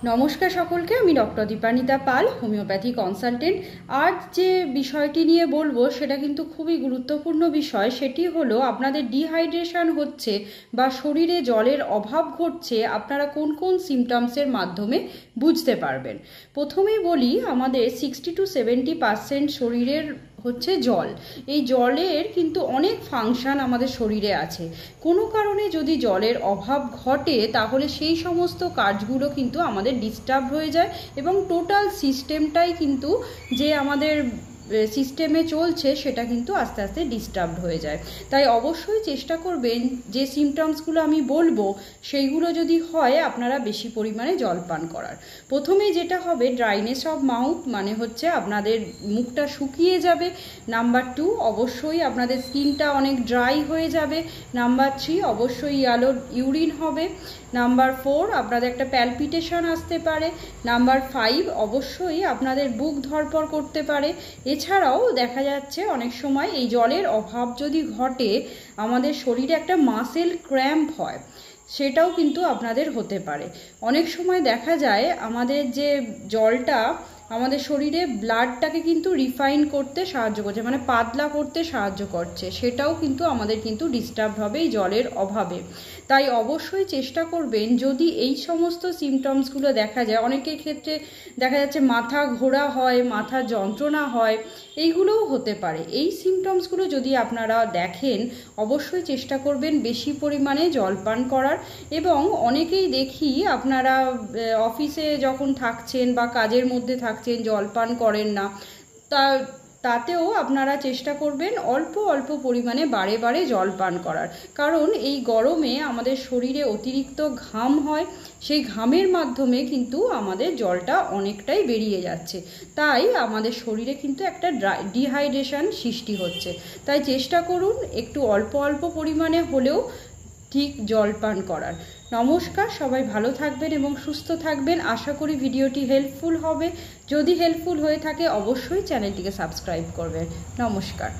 নমস্কার সকলকে, আমি ডক্টর দীপানিতা পাল, হোমিওপ্যাথি কনসালটেন্ট। আজ যে বিষয়টি নিয়ে বলবো সেটা কিন্তু খুবই গুরুত্বপূর্ণ বিষয়। সেটি হলো আপনাদের ডিহাইড্রেশন হচ্ছে বা শরীরে জলের অভাব ঘটছে, আপনারা কোন কোন সিমটমসের মাধ্যমে বুঝতে পারবেন। প্রথমেই বলি, আমাদের 60 to 70% শরীরের হচ্ছে জল। এই জলের কিন্তু অনেক ফাংশন আমাদের শরীরে আছে। কোনো কারণে যদি জলের অভাব ঘটে তাহলে সেই সমস্ত কাজগুলো কিন্তু আমাদের ডিস্টার্ব হয়ে যায় এবং টোটাল সিস্টেমটাই কিন্তু যে আমাদের সিস্টেমে চলছে সেটা কিন্তু আস্তে আস্তে ডিস্টার্ব হয়ে যায়। তাই অবশ্যই চেষ্টা করবেন যে সিমটমসগুলো আমি বলবো সেইগুলো যদি হয় আপনারা বেশি পরিমাণে জল পান করার। প্রথমেই যেটা হবে, ড্রাইনেস অফ মাউথ, মানে হচ্ছে আপনাদের মুখটা শুকিয়ে যাবে। নাম্বার 2, অবশ্যই আপনাদের স্কিনটা অনেক ড্রাই হয়ে যাবে। নাম্বার 3, অবশ্যই ইউরিন হবে। নাম্বার 4, আপনাদের একটা প্যালপিটেশন আসতে পারে। নাম্বার 5, অবশ্যই আপনাদের বুক ধড়ফড় করতে পারে। এছাড়াও দেখা যাচ্ছে অনেক সময় এই জলের অভাব যদি ঘটে আমাদের শরীরে একটা মাসেল ক্র্যাম্প হয়, সেটাও কিন্তু আপনাদের হতে পারে। অনেক সময় দেখা যায় আমাদের যে জলটা আমাদের শরীরে ব্লাডটাকে কিন্তু রিফাইন করতে সাহায্য করছে, মানে পাতলা করতে সাহায্য করছে, সেটাও কিন্তু আমাদের কিন্তু ডিস্টার্ব হবে এই জলের অভাবে। তাই অবশ্যই চেষ্টা করবেন, যদি এই সমস্ত সিমটমসগুলো দেখা যায়, অনেকের ক্ষেত্রে দেখা যাচ্ছে মাথা ঘোরা হয়, মাথা যন্ত্রণা হয়, এইগুলোও হতে পারে। এই সিমটমসগুলো যদি আপনারা দেখেন অবশ্যই চেষ্টা করবেন বেশি পরিমাণে জল পান করার। এবং অনেকেই দেখি আপনারা অফিসে যখন থাকছেন বা কাজের মধ্যে থাকছেন জল পান করেন না, তাতেও আপনারা চেষ্টা করবেন অল্প অল্প পরিমাণে বারে বারে জল পান করার। কারণ এই গরমে আমাদের শরীরে অতিরিক্ত ঘাম হয়, সেই ঘামের মাধ্যমে কিন্তু আমাদের জলটা অনেকটাই বেরিয়ে যাচ্ছে, তাই আমাদের শরীরে কিন্তু একটা ডিহাইড্রেশন সৃষ্টি হচ্ছে। তাই চেষ্টা করুন একটু অল্প অল্প পরিমাণে হলেও ঠিক জল পান করার। নমস্কার, সবাই ভালো থাকবেন এবং সুস্থ থাকবেন। আশা করি ভিডিওটি হেল্পফুল হবে। যদি হেল্পফুল হয়ে থাকে অবশ্যই চ্যানেলটিকে সাবস্ক্রাইব করবেন। নমস্কার।